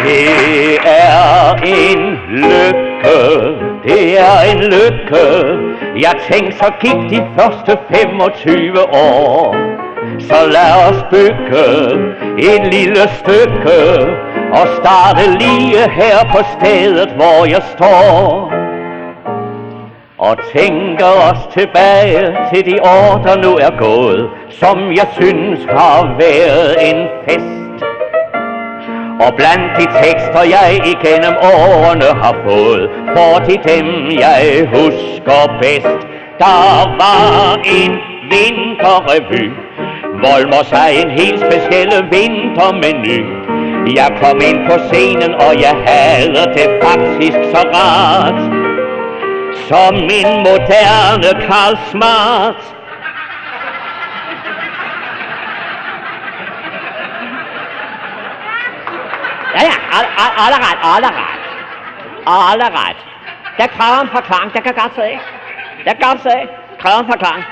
Det er en lykke, det er en lykke. Jeg tænkte, så gik de første 25 år. Så lad os bygge et lille stykke og starte lige her på stedet, hvor jeg står. Og tænker os tilbage til de år, der nu er gået, som jeg synes har været en fest. Og blandt de tekster, jeg igennem årene har fået, for de dem, jeg husker bedst. Der var en vinterrevy, Volmer sig en helt specielle vintermenu. Jeg kom ind på scenen, og jeg havde det faktisk så rart, som en moderne Karl Smart. Ja, alle ret. Der kræver en forklaring, der kan godt sige. Kræver en forklaring.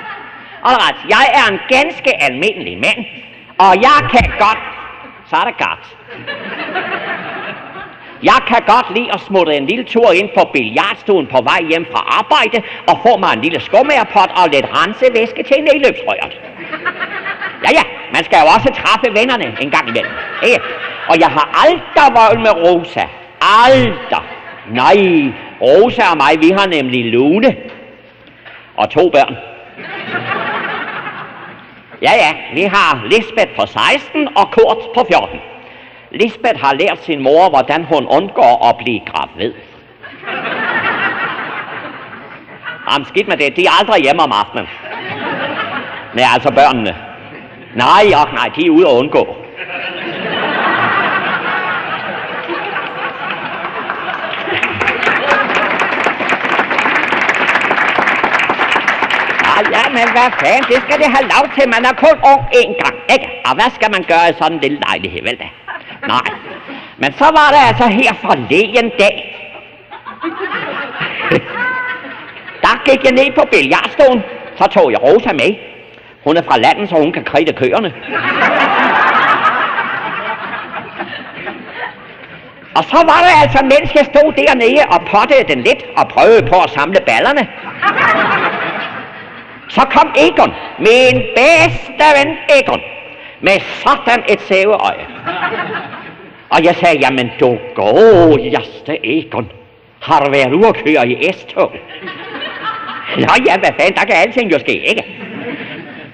Alle ret, jeg er en ganske almindelig mand, og jeg kan godt, så er det godt. Jeg kan godt lide at smutte en lille tur ind på billiardstuen på vej hjem fra arbejde, og få mig en lille skumærpot og lidt rensevæske til nedløbsrøret. Ja, man skal jo også træffe vennerne en gang imellem. Ikke? Og jeg har aldrig været med Rosa. Aldrig. Nej, Rosa og mig, vi har nemlig Lune. Og 2 børn. Ja, vi har Lisbeth på 16 og Kurt på 14. Lisbeth har lært sin mor, hvordan hun undgår at blive gravid. Jamen skidt med det, de er aldrig hjemme om aftenen. Men altså børnene. Nej, de er ude at undgå. Ja, men hvad fanden, det skal det have lov til. Man er kun ung én gang, ikke? Og hvad skal man gøre i sådan en lille lejlighed, vel da? Nej, men så var det altså her forleden dag. Der gik jeg ned på billiardstolen, så tog jeg Rosa med. Hun er fra landet, så hun kan kridte køerne. Og så var det altså, mens jeg stod dernede og pottede den lidt og prøvede på at samle ballerne. Så kom Egon, min bedste ven Egon, med sådan et sæveøje. Og jeg sagde, jamen du godeste Egon, har du været ude at køre i S-tog? Nå ja, hvad fanden, der kan alting jo ske, ikke?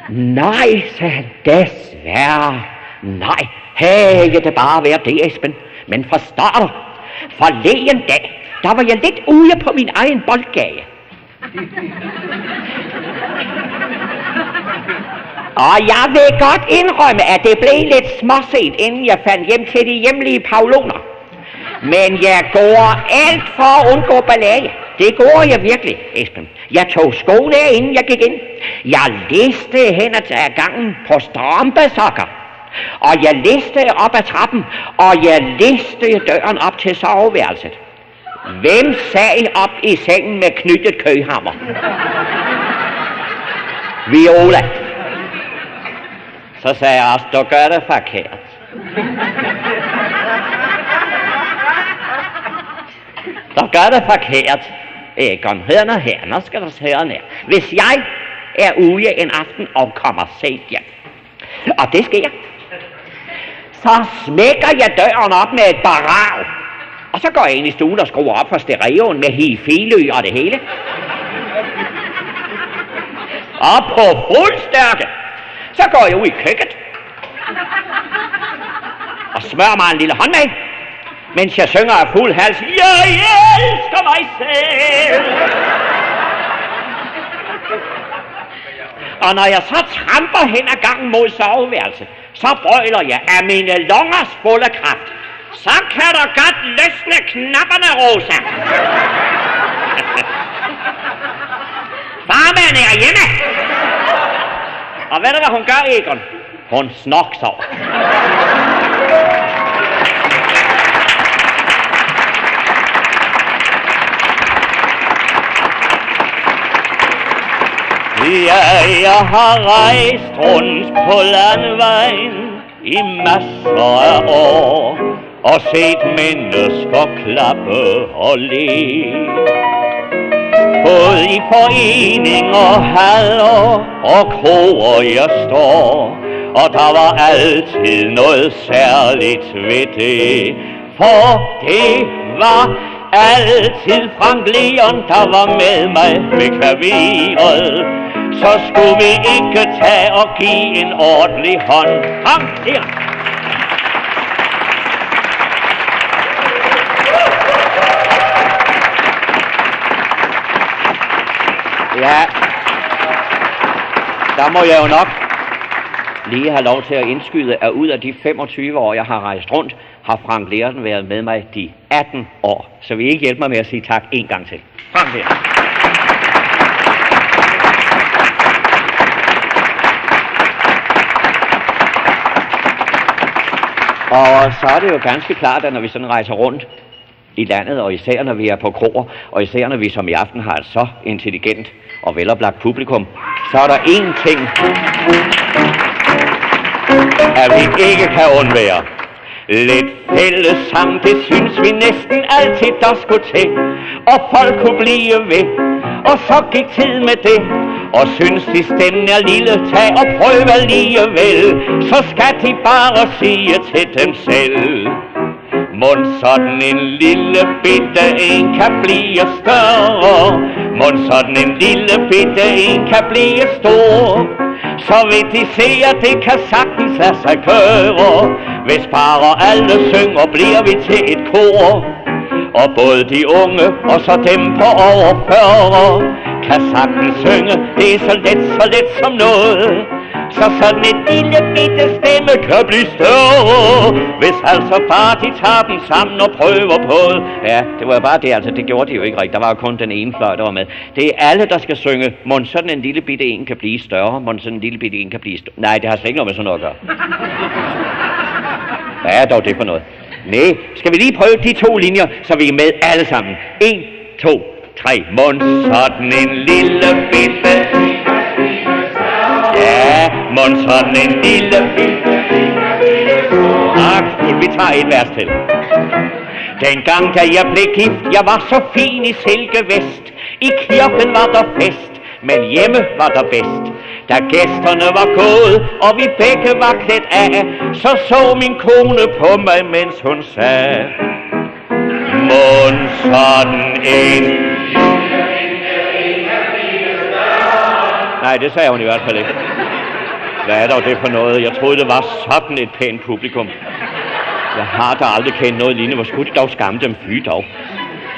Nej, sagde han, desværre. Nej, havde det bare været det, Esben. Men forstår du, forleden dag, der var jeg lidt ude på min egen boldgade. Og jeg vil godt indrømme, at det blev lidt småset, inden jeg fandt hjem til de hjemlige pavloner. Men jeg går alt for at undgå ballade. Det går jeg virkelig, Esben. Jeg tog skoene af, inden jeg gik ind. Jeg liste hen ad gangen på strømpesokker. Og jeg listede op ad trappen, og jeg listede døren op til soveværelset. Hvem sad op i sengen med knyttet køhammer? Viola. Så sagde jeg også, du gør det forkert. Du gør det forkert, Egon. Hør nu her, nu skal du høre her. Hvis jeg er ude en aften og kommer sent hjem, og det sker, så smækker jeg døren op med et barag. Og så går jeg ind i stuen og skruer op for stereoen med hi-fi-ly og det hele. Og på fuld stærke, så går jeg ud i køkkenet og smører mig en lille håndmad, mens jeg synger af fuld hals, jeg elsker mig selv. Og når jeg så tramper hen ad gangen mod soveværelset, så brøler jeg af mine lungers fulde kraft. Så kan du godt løsne knapperne, Rosa. Farmand er hjemme. Og ved du, hvad hun gør, Egon? Hun snoksover. Jeg har rejst rundt på landevejen i masser af år og set mennesker klappe og le. Både i foreninger, haller og kroer jeg står, og der var altid noget særligt ved det, for det var altid Frank Leon, der var med mig ved klaveret. Så skulle vi ikke tage og give en ordentlig hånd. Frank Leon! Ja, der må jeg jo nok lige have lov til at indskyde, at ud af de 25 år, jeg har rejst rundt, har Frank Leon været med mig de 18 år. Så vil I ikke hjælpe mig med at sige tak en gang til. Frank Leon. Og så er det jo ganske klart, at når vi sådan rejser rundt i landet, og især når vi er på kroer, og især når vi som i aften har et så intelligent og veloplagt publikum, så er der én ting, at vi ikke kan undvære. Lidt fællessang, det synes vi næsten altid, der skulle til, og folk kunne blive ved, og så gik tid med det. Og synes de stemmen er lille, tag og prøv alligevel, så skal de bare sige til dem selv. Mon sådan en lille bitte en kan blive større, mon sådan en lille bitte en kan blive stor. Så vil de se, at det kan sagtens lade sig gøre, hvis bare alle synger, bliver vi til et kor. Og både de unge og så dem på over 40 kan sagtens synge, det er så let som noget. Så sådan et lille bitte stemme kan blive større, hvis altså bare de tager dem sammen og prøver på det. Ja, det var bare det, altså det gjorde de jo ikke rigtigt. Der var kun den ene fløjt, der var med. Det er alle, der skal synge, mon sådan en lille bitte en kan blive større, mon sådan en lille bitte en kan blive større. Nej, det har slet ikke noget med sådan noget at gøre. Hvad er dog det for noget? Nej, skal vi lige prøve de 2 linjer, så vi er med alle sammen. 1, 2, 3. Mon sådan en lille bitte. Ja, mon sådan en lille bitte. Akfuld, vi tager et vers til. Dengang da jeg blev gift, jeg var så fin i silkevest. I kirken var der fest, men hjemme var der bedst. Da gæsterne var gået, og vi begge var klædt af, så min kone på mig, mens hun sagde, mon sådan en. Nej, det sagde hun i hvert fald ikke. Hvad er dog det for noget? Jeg troede, det var sådan et pænt publikum. Jeg har da aldrig kendt noget lignende. Hvor skulle det dog skamme dem, fy dog.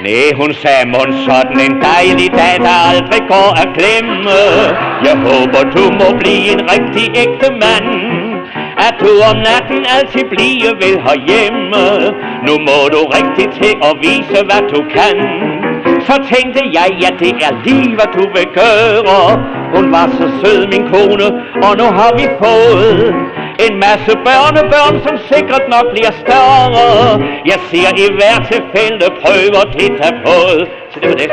Nej, hun sagde, mon sådan en dejlig dag, der aldrig går at glemme. Jeg håber, du må blive en rigtig ægte mand, at du om natten altid blive ved herhjemme. Nu må du rigtig til at vise, hvad du kan. Så tænkte jeg, ja, det er lige, hvad du vil gøre. Hun var så sød, min kone, og nu har vi fået en masse børnebørn, som sikkert nok bliver større. Jeg siger i hvert tilfælde, prøver det der på. Så det var det.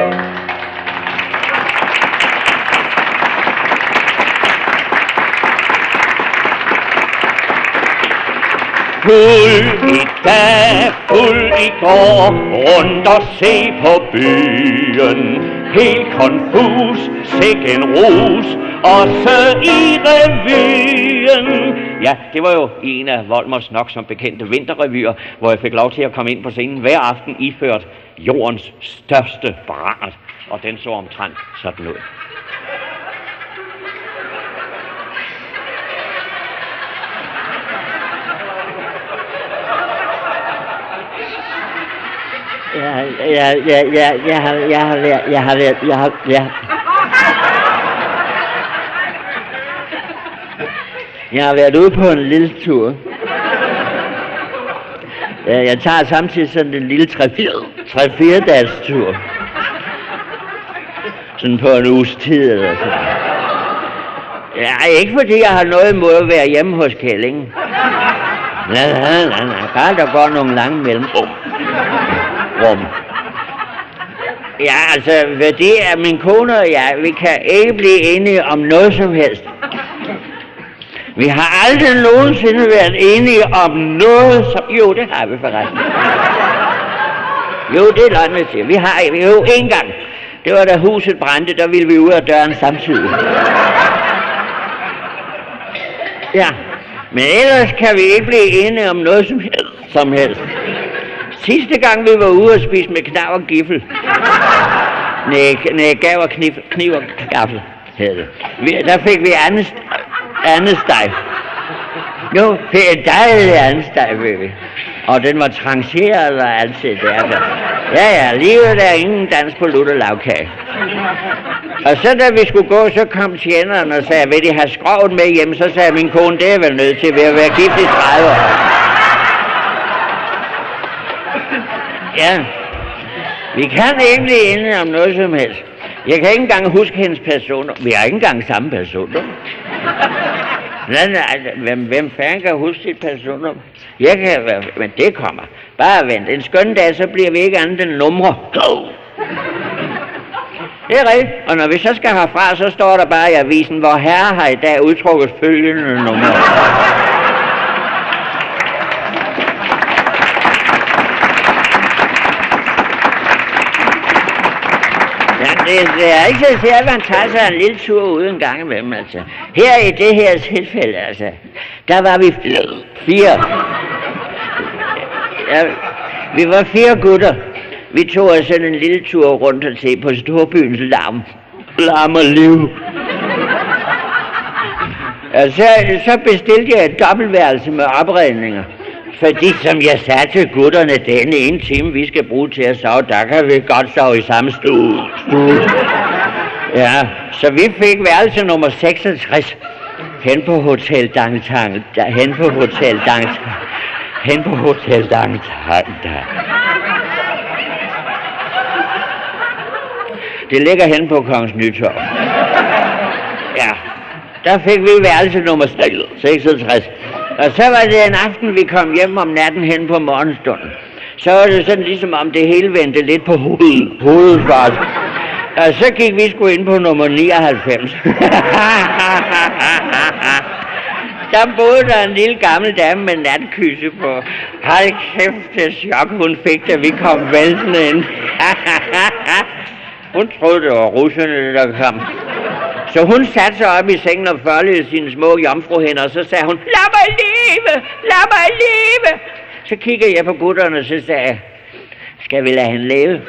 Fuld i dag, fuld i går, rundt og se på byen. Helt konfus, sikken rus, også i revyen. Ja, det var jo en af Volmers nok som bekendte vinterrevyer, hvor jeg fik lov til at komme ind på scenen hver aften iført jordens største brændert. Og den så omtrent sådan ud. Jeg har været ude på en lille tur. Jeg tager samtidig sådan en lille 3-4 dages tur. Sådan på en uges tid eller sådan. Ja, ikke fordi jeg har noget imod at være hjemme hos Kælling. Nej. Bare der går nogle lange mellemrum. Ja, altså, fordi at min kone og jeg, vi kan ikke blive enige om noget som helst. Vi har aldrig nogensinde været enige om noget som... Jo, det har vi forresten. Jo, det er løgn, jeg siger. Vi har jo en gang. Det var da huset brændte, der ville vi ud af døren samtidig. Ja, men ellers kan vi ikke blive enige om noget som helst. Sidste gang vi var ude og spise med knav og giffel. Nej, gav og kniv og gaffel, hed det. Der fik vi andet steg. Jo, dejlig andet steg, ved vi. Og den var trancheret og alt det der. Ja, livet er ingen dans på lutter lavkage. Og så da vi skulle gå, så kom tjeneren og sagde, vil de have skrovet med hjem? Så sagde min kone, det er vel nødt til ved at være gift i 30 år. Ja, vi kan ikke blive enige om noget som helst. Jeg kan ikke engang huske hendes personer. Vi har ikke engang samme personer. Hvem fanden kan huske sit personnummer? Jeg kan, men det kommer. Bare vent. En skøn dag, så bliver vi ikke andet end numre. Go! Det er rigtigt. Og når vi så skal herfra, så står der bare i avisen, hvor herre har i dag udtrukket følgende numre. Det er ikke så særligt, at man tager sig en lille tur ud en gang imellem, altså. Her i det her tilfælde, altså, der var vi 4. Ja, vi var 4 gutter. Vi tog os sådan en lille tur rundt og se på storbyens larm og liv. Og så bestilte jeg et dobbeltværelse med opredninger. Fordi som jeg sagde til gutterne, denne ene time, vi skal bruge til at sove, der kan vi godt sove i samme stue. Ja, så vi fik værelse nummer 66 hen på Hotel Dangtang. Hen på Hotel Dangtang. Det ligger hen på Kongens Nytorv. Ja, der fik vi værelse nummer 66. Og så var det en aften, vi kom hjem om natten hen på morgenstunden. Så var det sådan ligesom om det hele vendte lidt på hovedet for os. Og så gik vi sgu ind på nummer 99. Der boede der en lille gammel dame med natkysse på. Hold kæft, det chok hun fik, da vi kom væltende ind. Hun troede, det var russerne, der kom. Så hun satte sig op i sengen og følte sine små jomfruhænder, og så sagde hun, lad mig leve! Så kiggede jeg på gutterne, og så sagde jeg, skal vi lade hende leve?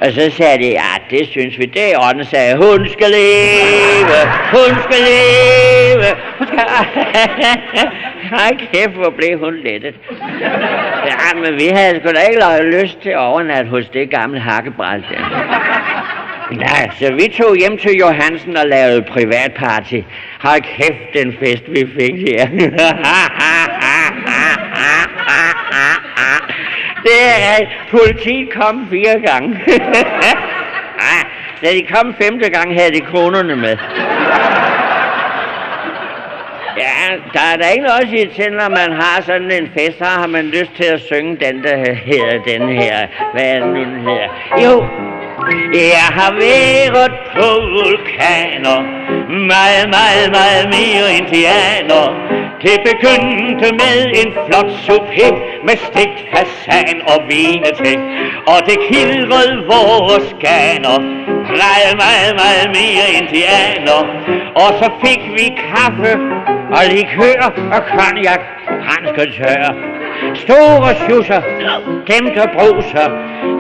Og så sagde de, ja, det synes vi, det er ordentligt, sagde jeg, hun skal leve! Ej, kæft, hvor blev hun lettet. Ja, men vi havde sgu da ikke lyst til at overnatte hos det gamle hakkebræt der. Nej, så vi tog hjem til Johansen og lavede privatparty. Hold kæft, den fest vi fik her. Det er, politiet kom 4 gange. Da de kom 5. gang, havde de konerne med. Ja, der er da ikke noget at sige til, når man har sådan en fest, så har man lyst til at synge den, der hedder den her. Hvad er den nu, den hedder? Jo. Jeg har været på vulkaner, meget mere indianer. Det begyndte med en flot suppe med stegt fasan og vinete, og det kildrede vores ganer. Meget mere indianer. Og så fik vi kaffe og likør og cognac, franske tør. Store sjusser, glemte bruser,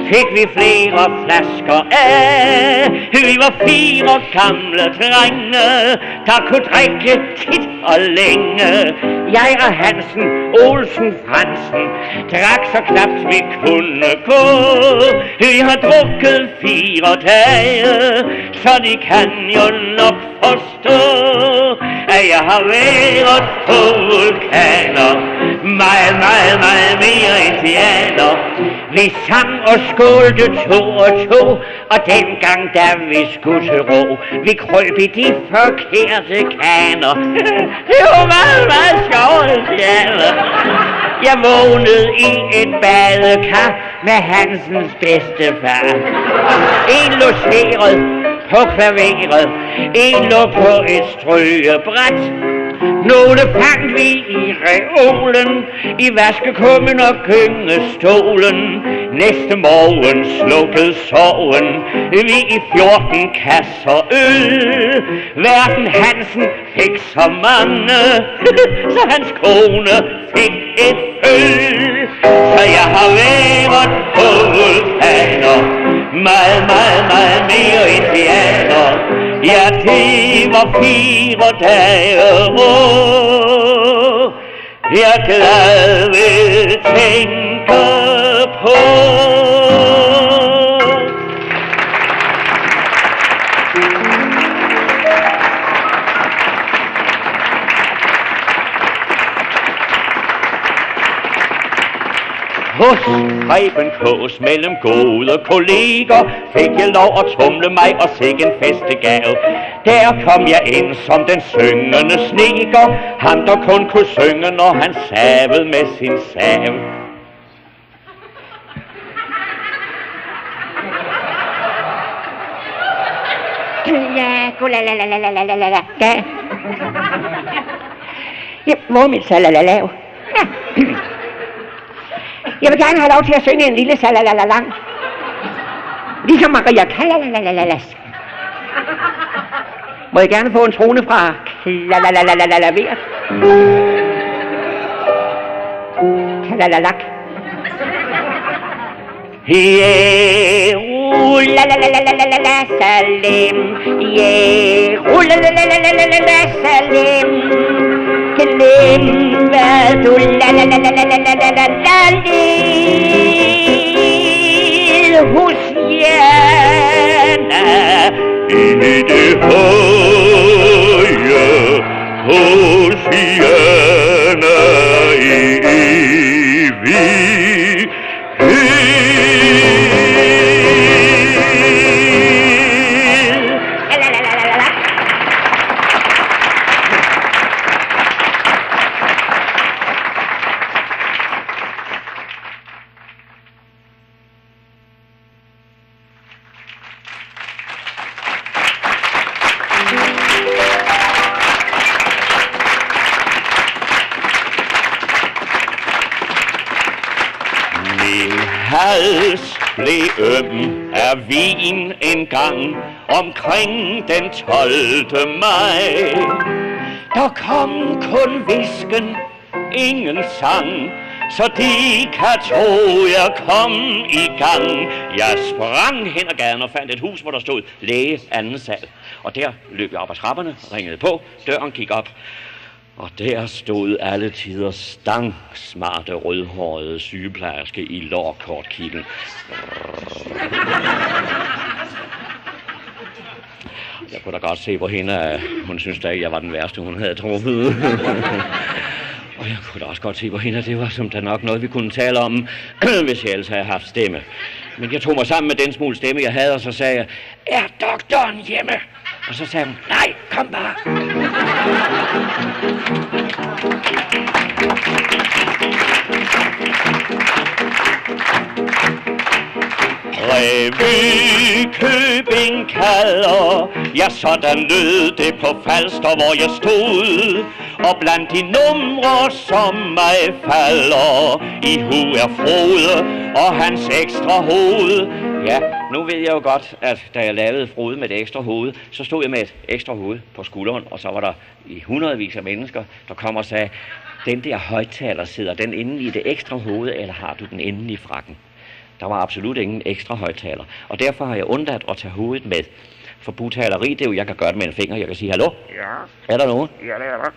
fik vi flere flasker af. Vi var 4 gamle drenge, der kunne drikke tit og længe. Jeg og Hansen, Olsen, Fransen, drak så knapt vi kunne gå. Vi har drukket 4 dage, så de kan jo nok forstå, at jeg har været på vulkaner. Meget mere indianer. Vi sang og skålte 2 og 2, og dengang da vi skulle til ro, vi krøb i de forkerte kaner. Det var meget sjovt, indianer. Jeg vågnede i et badekar, med Hansens bedstefar. En logeret på klaveret, en lå på et strygebræt. Nogle fandt vi i reolen, i vaskekummen og gyngestolen. Næste morgen slukkede sorgen, vi i 14 kasser øl. Verden Hansen fik så mange, så hans kone fik et føl. Så jeg har været på vulkaner, meget, meget, meget mere indianer. Ja, det var 4 dage, jeg glad vil tænke på. Hos Preben Kaas mellem gode kolleger fik jeg lov at tumle mig og sikke en festegave. Der kom jeg ind som den syngende sneker, ham der kun kunne synge, når han savede med sin sav. Ja, gulalalalalalalala. Ja, hvor er mit salalalav? Ja. Jeg vil gerne have lov til at synge en lille salalalalang. Ligesom Maria Kalalalalas. Må jeg gerne få en trone fra Kalalalalalalaveret? Kalalalak. Jerulalalalalala salim. Jerulalalalalala salim. Glem hvad du lalalalalalalalal Hosianna I det høje Hosianna i evighed. Min hals blev øm af vin engang omkring den 12. maj. Der kom kun hvisken, ingen sang, så de kan tro, jeg kom i gang. Jeg sprang hen ad gaden og fandt et hus, hvor der stod læge anden sal. Og der løb jeg op ad trapperne, ringede på, døren gik op. Og der stod alle tider stangsmarte, rødhårede sygeplejerske i lårkortkittel. Jeg kunne da godt se på hende, at hun syntes da ikke, jeg var den værste, hun havde truffet. Og jeg kunne da også godt se på hende, at det var som der nok noget, vi kunne tale om, hvis jeg ellers havde haft stemme. Men jeg tog mig sammen med den smule stemme, jeg havde, og så sagde jeg, er doktoren hjemme? Og så sagde hun, nej, kom bare. Revykøbing kalder, ja sådan lød det på Falster, hvor jeg stod. Og blandt de numre, som mig falder, i hu er Frode og hans ekstra hoved. Ja, nu ved jeg jo godt, at da jeg lavede Frode med et ekstra hoved, så stod jeg med et ekstra hoved på skulderen, og så var der i hundredvis af mennesker, der kom og sagde, den der højttaler, sidder den inde i det ekstra hoved, eller har du den inde i frakken? Der var absolut ingen ekstra højttaler, og derfor har jeg undladt at tage hovedet med. For butaleri, det er jo, jeg kan gøre det med en finger, jeg kan sige, hallo? Ja. Er der nogen? Ja, det er der.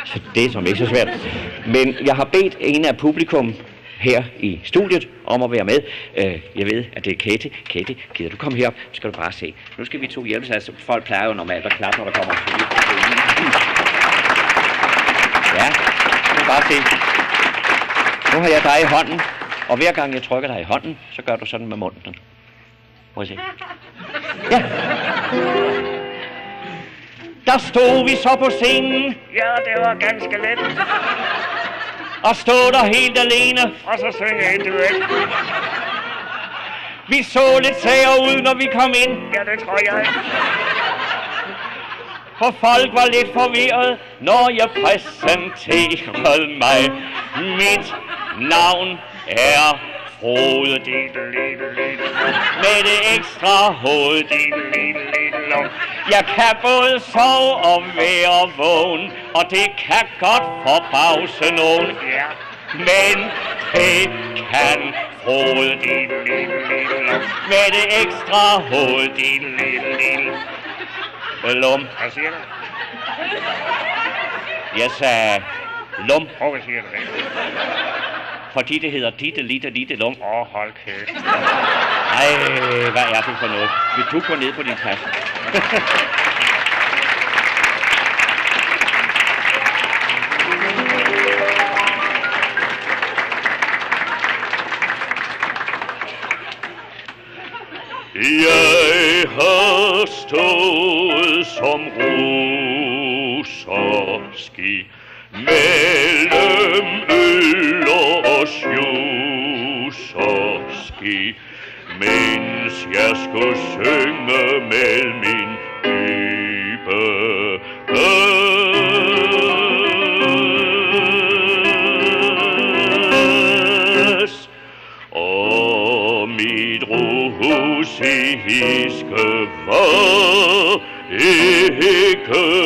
Så det er som ikke så svært. Men jeg har bedt en af publikum her i studiet om at være med. Jeg ved, at det er Katie. Katie, gider du komme herop? Skal du bare se. Nu skal vi to hjælpes. Altså, folk plejer jo normalt at klappe, når der kommer. Ja, du kan bare se. Nu har jeg dig i hånden, og hver gang jeg trykker dig i hånden, så gør du sådan med munden. Må jeg se. Ja. Der stod vi så på scenen. Ja, det var ganske let. Og stod der helt alene. Og så synger jeg et duet. Vi så lidt sager ud, når vi kom ind. Ja, det tror jeg. For folk var lidt forvirret, når jeg præsenterede mig. Mit navn er Frode med det ekstra hoved. Jeg kan både sove og være vågen, og det kan godt forbavse nogen. Men det kan Frode med det ekstra hoved. Lum. Hvad siger du? Jeg sagde lum, Hvad siger du? fordi det hedder ditte lum. Hold kæft. Ej, hvad er det for noget? Vil du gå ned på din plads? Jeg har stået som russerski mellem øl og sjusserski, mens jeg skulle synge med min dybe bøs. Og mit russiske var ikke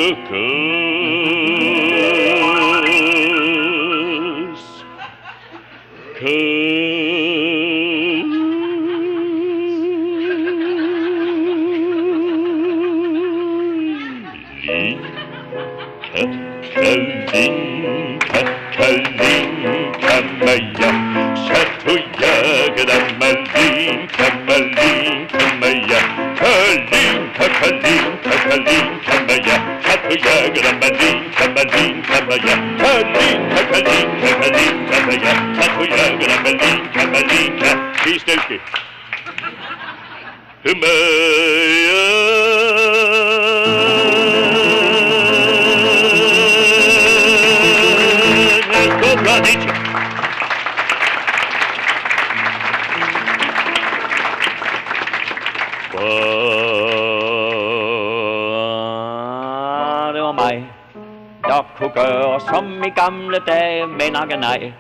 Kalinka, Maja, Satujaga, Malinka, Malinka, Maja, Kalinka, Kalinka, Kalinka, Maja, Satujaga, Malinka, Malinka, Maja, Kalinka, Kalinka, Kalinka, Maja, Satujaga, Malinka, Malinka. Vi stilke. Det var mig, der kunne gøre som i gamle dage, men nej.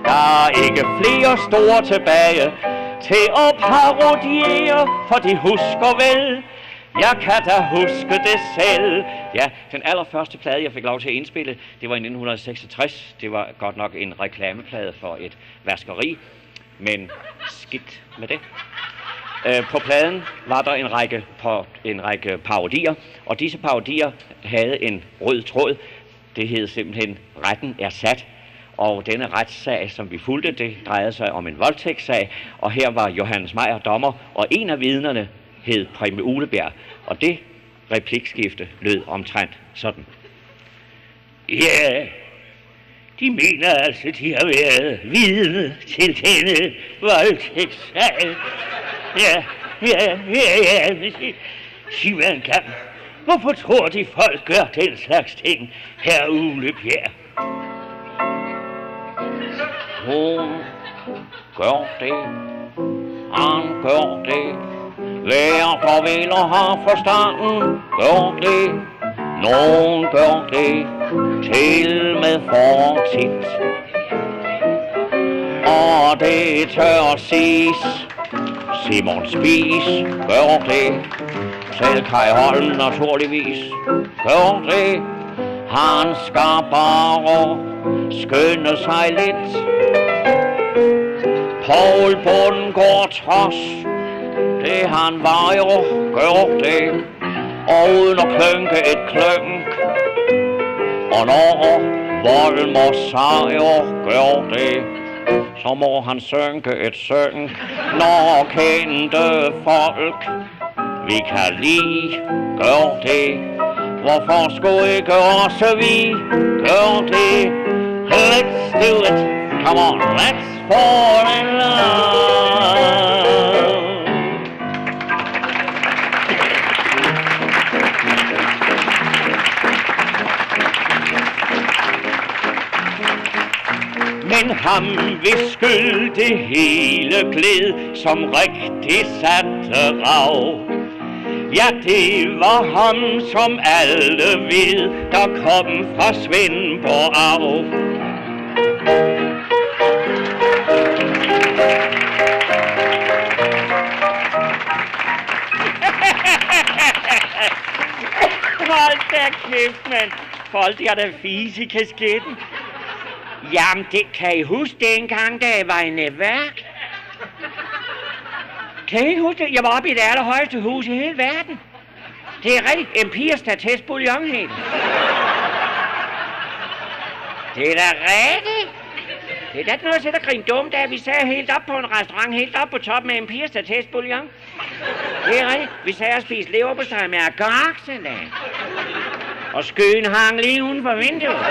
Der er ikke flere store tilbage til at parodiere, for de husker vel. Jeg kan da huske det selv. Ja, den allerførste plade, jeg fik lov til at indspille, det var i 1966. Det var godt nok en reklameplade for et vaskeri, men skidt med det. På pladen var der en række parodier, og disse parodier havde en rød tråd. Det hed simpelthen Retten er sat. Og denne retssag, som vi fulgte, det drejede sig om en voldtægtssag, og her var Johannes Meyer dommer, og en af vidnerne hed Præmie Uleberg, og det replikskifte lød omtrent sådan. Ja, de mener altså, de har været vidne til denne voldtægtssag. Ja. Sig hvad en gang. Hvorfor tror de folk gør den slags ting, herre Ulebjerg? Hun gør det, han gør det, hver der vil og har forstanden gør det, nogen gør det, til med for tit. Og det tør siges, Simon Spies gør det, selv Kai Holm naturligvis gør det, han skal bare skynde sig lidt. Poul Bundgaard trods det han var jo, gør det, og uden at klønke et klønk. Og når Volmer sejr gør det, så må han synke et synk. Når kendte folk vi kan lide, gør det. Hvorfor skulle ikke også vi gøre det? Let's do it, come on, let's fall in love. Men ham, hvis skyld det hele gled, som rigtig satte rav. Ja, det var ham, som alle ved, der kom fra Svendborg af. Hold da kæft, mand. Folk, de har da fis i kasketten. Jamen, det kan I huske dengang, da jeg var i Neværk? Kan I huske det? Jeg var oppe i det allerhøjeste hus i hele verden. Det er rigtigt. Empires Statist Bouillon helt. Det er da rigtigt. Det er da ikke noget at sætte og grine dumt af. Vi sad helt op på en restaurant, helt op på toppen af Empires Statist Bouillon. Det er rigtigt. Vi sad og spiste leverpostej med agurksalat. Og skyen hang lige uden for vinduet.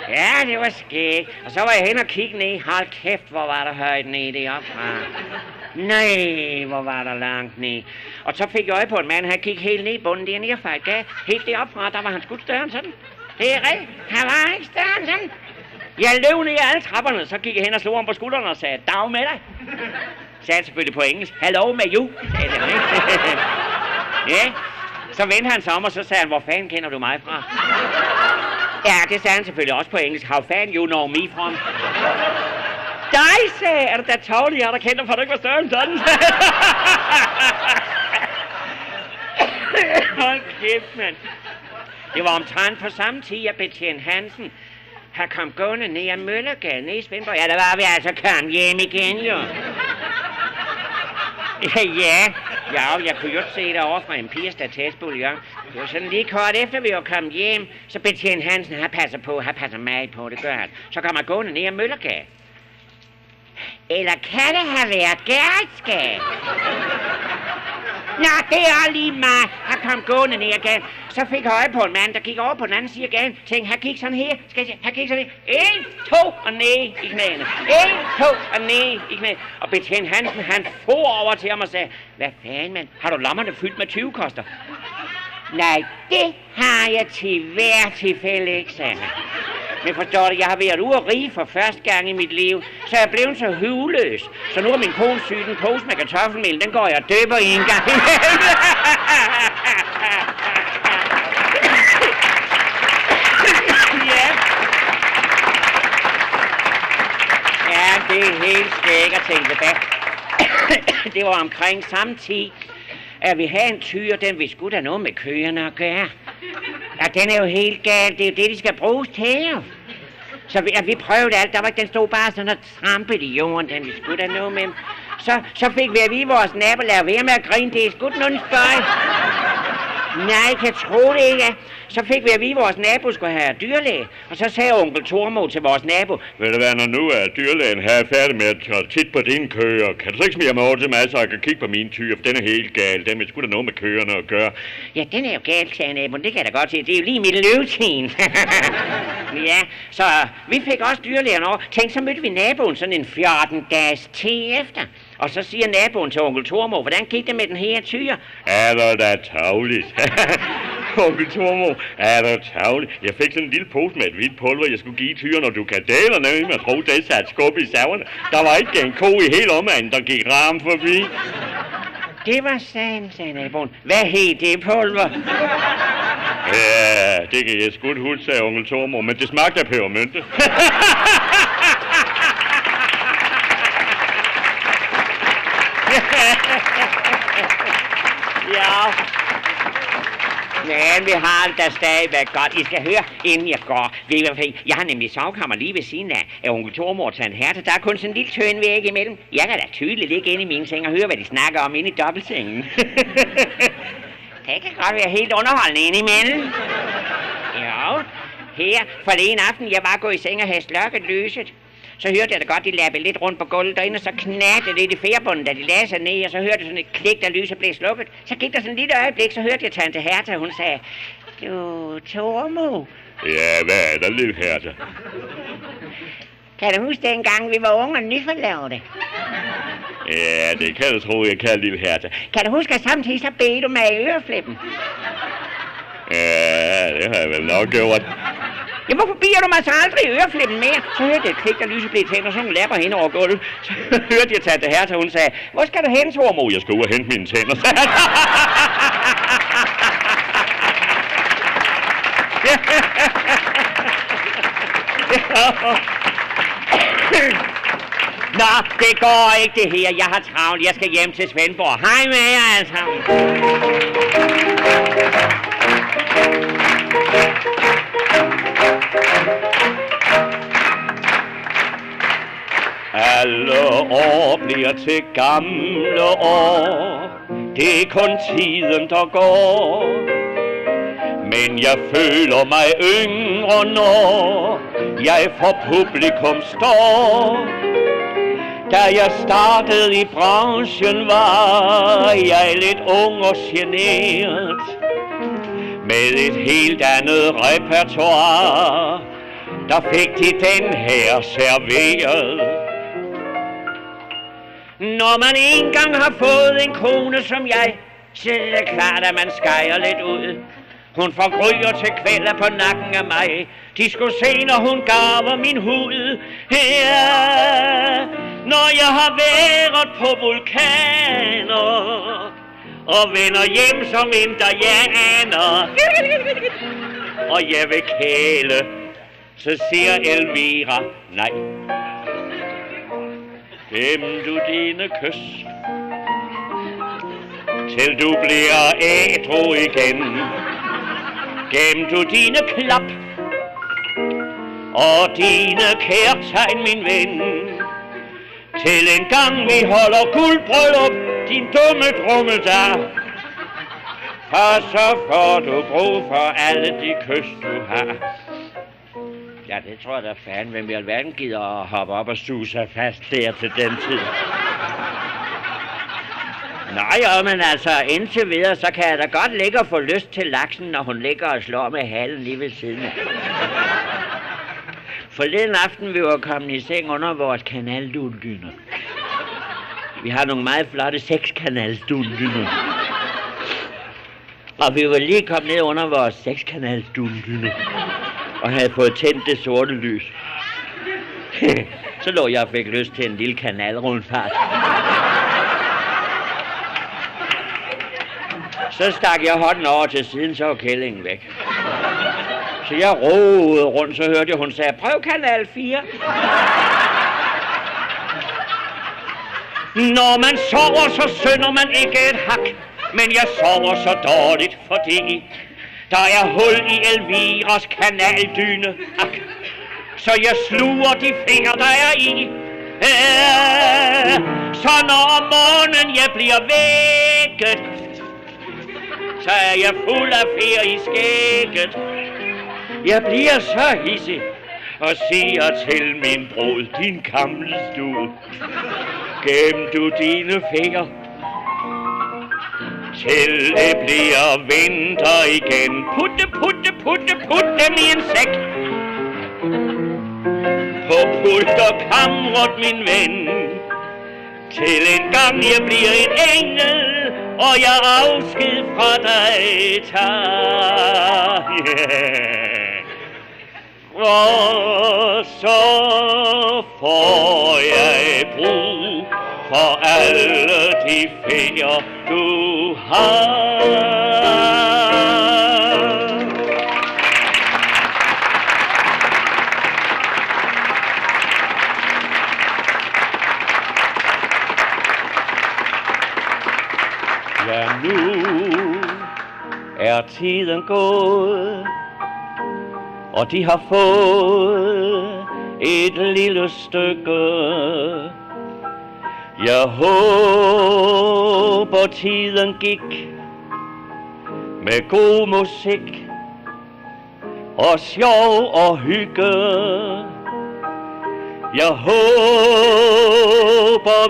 Ja, det var skægt. Og så var jeg hen og kigge ned. Hold kæft, hvor var der højt ned deroppe fra. Nej, hvor var der langt ned. Og så fik jeg øje på en mand, han gik helt ned i bunden dernede og fejl gav. Helt deroppe fra, der var han skudt større end sådan. Det er rigtigt. Han var ikke større end sådan. Jeg løb ned alle trapperne, så gik jeg hen og slog ham på skulderen og sagde, dag med dig. Sagde han selvfølgelig på engelsk. Hello med you, sagde det, ikke? Ja. Så vendte han sig om, og så sagde han, hvor fanden kender du mig fra? Ja, det sagde han selvfølgelig også på engelsk. How fanden you know me from? Dig, sagde, er du da tårlig, jeg der kendte dig, for du ikke var større end sådan? Hold kæft, mand. Det var omtrent på samme tid, at Betjent Hansen har kom gående ned ad Møllergade, ned i Svendborg. Ja, der var vi altså kommet hjem igen, jo. Ja, jeg kunne jo se det over fra Empires Statist Bouillon. Det var sådan lige kort efter, vi var kommet hjem, så Betjent Hansen, han passer mig på, det gør han. Så kommer gående ned ad Møllergade. Eller kan det have været galskab? Nå, det er lige mig. Han kom gående ned ad gaden. Så fik jeg øje på en mand, der gik over på den anden side af gaden. Tænkte, han gik sådan her. Skal jeg se? Han gik sådan her. 1, 2 og ned i knæene. 1, 2 og ned i knæene. Og Betjent Hansen, han for over til ham og sagde, hvad fanden, mand? Har du lommerne fyldt med 20 koster? Nej, det har jeg til hver tilfælde ikke, sagde han. Men forstår du, jeg har været ude og rige for første gang i mit liv, så jeg er blevet så huvløs. Så nu er min kone syg, en pose med kartoffelmel, den går jeg og døber i en gang. Ja, det er helt skægt at tænke tilbage. Det var omkring samme tid, at vi havde en tyr, den vi skulle da noget med køerne at gøre. Ja, den er jo helt galt. Det er jo det, de skal bruges til. Så vi prøvede alt. Der var ikke, den stod bare sådan og trampede i jorden, den vi skulle da noget med. Så fik vi at vide, vores nabo lavede ved med at grine. Det er sgu nogen spøj. Nej, kan tro det ikke. Så fik vi at vide, at vores nabo skulle have dyrlæge. Og så sagde onkel Tormo til vores nabo, ved du hvad, når nu er dyrlægen her færdig med at titte på dine køer, kan du så ikke smide mig over til mig, så jeg kan kigge på mine tyre, for den er helt gal. Den vil sgu da noget med køerne at gøre. Ja, den er jo galt, sagde naboen. Det kan jeg da godt se. Det er jo lige mit løvetiden. Ja, så vi fik også dyrlægen over. Tænk, så mødte vi naboen sådan en 14 dages tid efter. Og så siger naboen til onkel Tormo, hvordan gik det med den her tyre? Er der da tavligt? Onkel Tormo, er der tavligt? Jeg fik sådan en lille pose med et hvidt pulver, jeg skulle give tyren, og du kan dele ned med at tro, det satte skub i saverne. Der var ikke en ko i hele omegnen, der gik ram forbi. Det var sandt, sagde naboen. Hvad hed det pulver? Ja, det kan jeg sgu huske, sagde onkel Tormo, men det smagte af pebermynte. Ja. Men vi har det da stadigvæk godt. I skal høre, inden jeg går. Jeg har nemlig sovkammer lige ved siden af onkel Tormo og Tante Hertha. Der er kun sådan en lille tynd væg imellem. Jeg kan da tydeligt ligge inde i min seng og høre, hvad de snakker om inde i dobbeltsengen. Det kan godt være helt underholdende indimellem. Jo, her forleden aften, jeg var gået i seng og havde slukket lyset. Så hørte jeg da godt, de lappede lidt rundt på gulvet derinde, og så knækkede det i færbunden, da de lagde sig ned, og så hørte jeg sådan et klik, da lyset blev slukket. Så gik der sådan et lille øjeblik, så hørte jeg Tante Hertha, hun sagde, du, Tormo. Ja, hvad er der, lille Hertha? Kan du huske dengang, vi var unge og nyforlavede? Ja, det kan du tro, jeg kan, lille Hertha. Kan du huske, at samtidig så bed du med i øreflippen? Ja, det har jeg vel nok gjort. Ja, hvorfor bier du mig så aldrig i øreflippen mere? Så hørte jeg et klik, der lyset blev tændt, og sådan nogle lapper hen over gulvet. Så hørte jeg Tante Hertha, hun sagde, hvor skal du hen, Tormod? Jeg skal ud og hente mine tænder. Nå, det går ikke det her. Jeg har travlt. Jeg skal hjem til Svendborg. Hej med jer alle sammen. Alle år bliver til gamle år. Det er kun tiden, der går. Men jeg føler mig yngre, når jeg for publikum står. Da jeg startede i branchen, var jeg lidt ung og genert. Med et helt andet repertoire, der fik de den her serveret. Når man engang har fået en kone som jeg, så er det klart, at man skærer lidt ud. Hun får gryder til kvæler på nakken af mig. De skulle se, når hun garver min hud. Ja, når jeg har været på vulkaner og vender hjem som indianer. Og jeg vil kæle, så siger Elvira nej. Gem du dine kys, til du bliver ædru igen. Gem du dine klap og dine kærtegn, min ven, til en gang vi holder guldbryllup, din dumme dromedar. For så får du brug for alle de kys, du har. Ja, det tror jeg da fanden, hvem i alverden gider at hoppe op og suge sig fast der til den tid. Nej, ja, men altså, indtil videre, så kan jeg da godt ligge og få lyst til laksen, når hun ligger og slår med halen lige ved siden af. Forleden aften, vi var kommet i seng under vores kanaldundyner. Vi har nogle meget flotte 6-kanalsdundyner. Og vi var lige kommet ned under vores 6-kanalsdundyner og havde fået tændt det sorte lys. Så lå jeg og fik lyst til en lille kanalrundfart. Så stak jeg hånden over til siden, så var kællingen væk. Så jeg roede rundt, så hørte jeg, hun sagde, prøv kanal 4. Når man sover, så synder man ikke et hak. Men jeg sover så dårligt, fordi der er hul i Elviras kanaldyne. Ak. Så jeg sluger de fingre, der er i. Så når om morgenen jeg bliver vækket, så er jeg fuld af fer i skægget. Jeg bliver så hissig og siger til min brud, din gamle stud, gem du dine fingre, til det bliver vinter igen. Putte, putte, putte, putte dem i en sæk. På pult og kamret, min ven, til en gang jeg bliver en engel, og jeg afsked fra dig tager. Yeah. Og så får jeg brug for alle de fingre, du har. Ja, nu er tiden gået, og de har fået et lille stykke. Jeg håber tiden gik med god musik og sjov og hygge. Jeg håber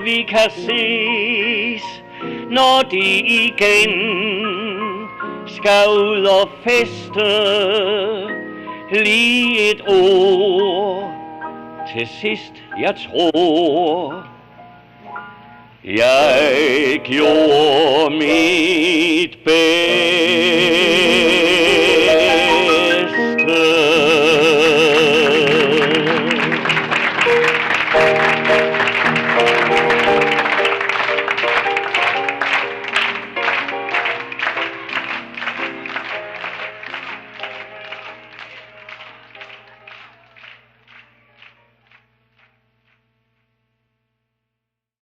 vi kan ses, når de igen skal ud og feste. Lige et ord til sidst, jeg tror, jeg gjorde mit bedste. Thank you.